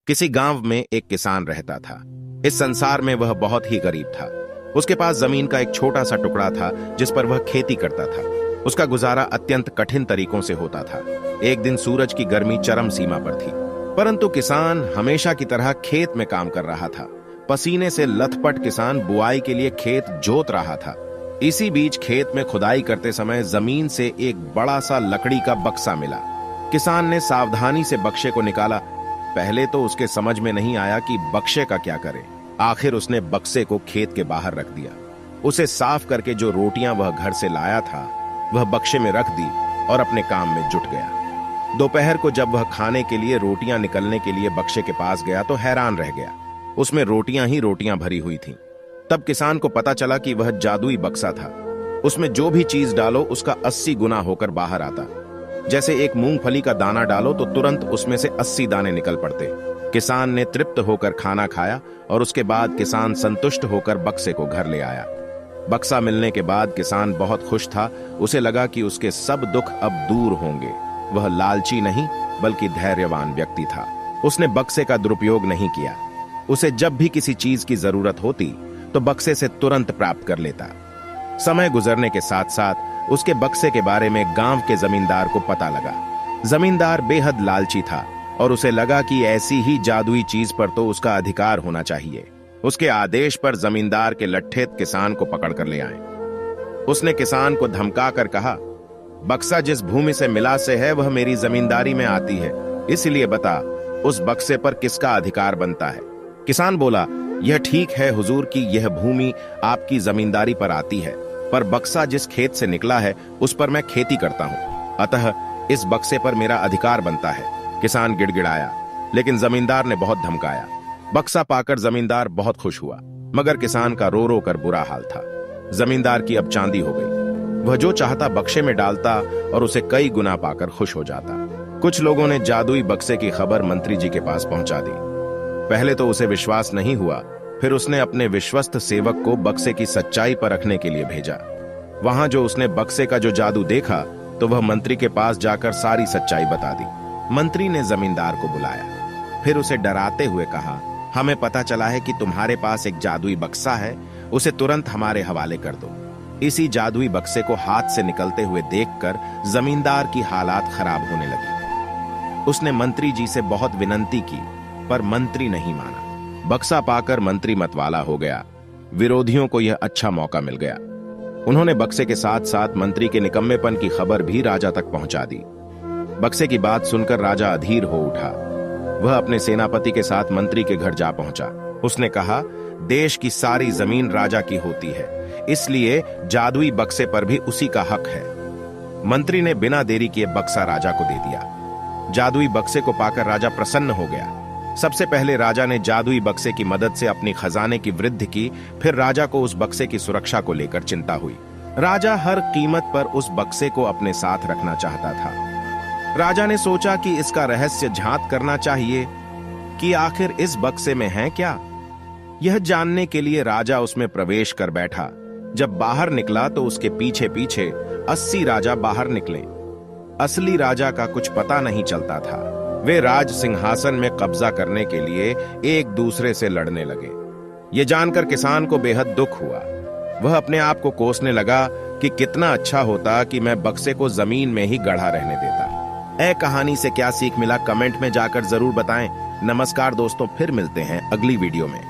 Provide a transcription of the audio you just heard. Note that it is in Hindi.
किसी गांव में एक किसान रहता था। इस संसार में वह बहुत ही गरीब था। उसके पास जमीन का एक छोटा सा टुकड़ा था जिस पर वह खेती करता था। उसका गुजारा अत्यंत कठिन तरीकों से होता था। एक दिन सूरज की गर्मी चरम सीमा पर थी, परंतु किसान हमेशा की तरह खेत में काम कर रहा था। पसीने से लथपथ किसान बुआई के लिए खेत जोत रहा था। इसी बीच खेत में खुदाई करते समय जमीन से एक बड़ा सा लकड़ी का बक्सा मिला। किसान ने सावधानी से बक्से को निकाला। पहले तो उसके समझ में नहीं आया कि बक्से का क्या करे। आखिर उसने बक्से को खेत के बाहर रख दिया। उसे साफ करके जो रोटियां वह घर से लाया था वह बक्से में रख दी और अपने काम में जुट गया। दोपहर को जब वह खाने के लिए रोटियां निकलने के लिए बक्से के पास गया तो हैरान रह गया। उसमें रोटियां ही रोटियां भरी हुई थीं। तब किसान को पता चला कि वह जादुई बक्सा था। उसमें जो भी चीज डालो उसका 80 गुना होकर बाहर आता। जैसे एक मूंगफली का दाना डालो तो तुरंत उसमें से 80 दाने निकल पड़ते। किसान ने तृप्त होकर खाना खाया और उसके बाद किसान संतुष्ट होकर बक्से को घर ले आया। बक्सा मिलने के बाद किसान बहुत खुश था। उसे लगा कि उसके सब दुख अब दूर होंगे। वह लालची नहीं बल्कि धैर्यवान व्यक्ति था। उसने बक्से का दुरुपयोग नहीं किया। उसे जब भी किसी चीज की जरूरत होती तो बक्से से तुरंत प्राप्त कर लेता। समय गुजरने के साथ साथ उसके बक्से के बारे में गांव के जमींदार को पता लगा। जमींदार बेहद लालची था और उसे लगा कि ऐसी ही जादुई चीज पर तो उसका अधिकार होना चाहिए। उसके आदेश पर जमींदार के लट्ठे किसान को पकड़ कर ले आए। उसने किसान को धमका कर कहा, बक्सा जिस भूमि से मिला से है वह मेरी जमींदारी में आती है, इसलिए बता उस बक्से पर किसका अधिकार बनता है। किसान बोला, यह ठीक है हुजूर कि यह भूमि आपकी जमींदारी पर आती है, पर बक्सा जिस खेत से निकला है उस पर मैं खेती करता हूं, अतः इस बक्से पर मेरा अधिकार बनता है। किसान गिड़गिड़ाया, लेकिन जमींदार ने बहुत धमकाया। बक्सा पाकर जमींदार बहुत खुश हुआ, मगर किसान का रो रो कर बुरा हाल था। जमींदार की अब चांदी हो गई। वह जो चाहता बक्से में डालता और उसे कई गुना पाकर खुश हो जाता। कुछ लोगों ने जादुई बक्से की खबर मंत्री जी के पास पहुंचा दी। पहले तो उसे विश्वास नहीं हुआ, फिर उसने अपने विश्वस्त सेवक को बक्से की सच्चाई परखने के लिए भेजा। वहां जो उसने बक्से का जो जादू देखा तो वह मंत्री के पास जाकर सारी सच्चाई बता दी। मंत्री ने जमींदार को बुलाया, फिर उसे डराते हुए कहा, हमें पता चला है कि तुम्हारे पास एक जादुई बक्सा है, उसे तुरंत हमारे हवाले कर दो। इसी जादुई बक्से को हाथ से निकलते हुए देखकर जमींदार की हालात खराब होने लगी। उसने मंत्री जी से बहुत विनती की, पर मंत्री नहीं माना। बक्सा पाकर मंत्री मतवाला हो गया। विरोधियों को यह अच्छा मौका मिल गया। उन्होंने बक्से के साथ साथ मंत्री के निकम्मेपन की खबर भी राजा तक पहुंचा दी। बक्से की बात सुनकर राजा अधीर हो उठा। वह अपने सेनापति के साथ मंत्री के घर जा पहुंचा। उसने कहा, देश की सारी जमीन राजा की होती है, इसलिए जादुई बक्से पर भी उसी का हक है। मंत्री ने बिना देरी किए बक्सा राजा को दे दिया। जादुई बक्से को पाकर राजा प्रसन्न हो गया। सबसे पहले राजा ने जादुई बक्से की मदद से अपनी खजाने की वृद्धि की, फिर राजा को उस बक्से की सुरक्षा को लेकर चिंता हुई। राजा हर कीमत पर उस बक्से को अपने साथ रखना चाहता था। राजा ने सोचा कि इसका रहस्य झांत करना चाहिए कि आखिर इस बक्से में है क्या। यह जानने के लिए राजा उसमें प्रवेश कर बैठा। जब बाहर निकला तो उसके पीछे पीछे 80 राजा बाहर निकले। असली राजा का कुछ पता नहीं चलता था। वे राज सिंहासन में कब्जा करने के लिए एक दूसरे से लड़ने लगे। ये जानकर किसान को बेहद दुख हुआ। वह अपने आप को कोसने लगा कि कितना अच्छा होता कि मैं बक्से को जमीन में ही गढ़ा रहने देता। कहानी से क्या सीख मिला कमेंट में जाकर जरूर बताएं। नमस्कार दोस्तों, फिर मिलते हैं अगली वीडियो में।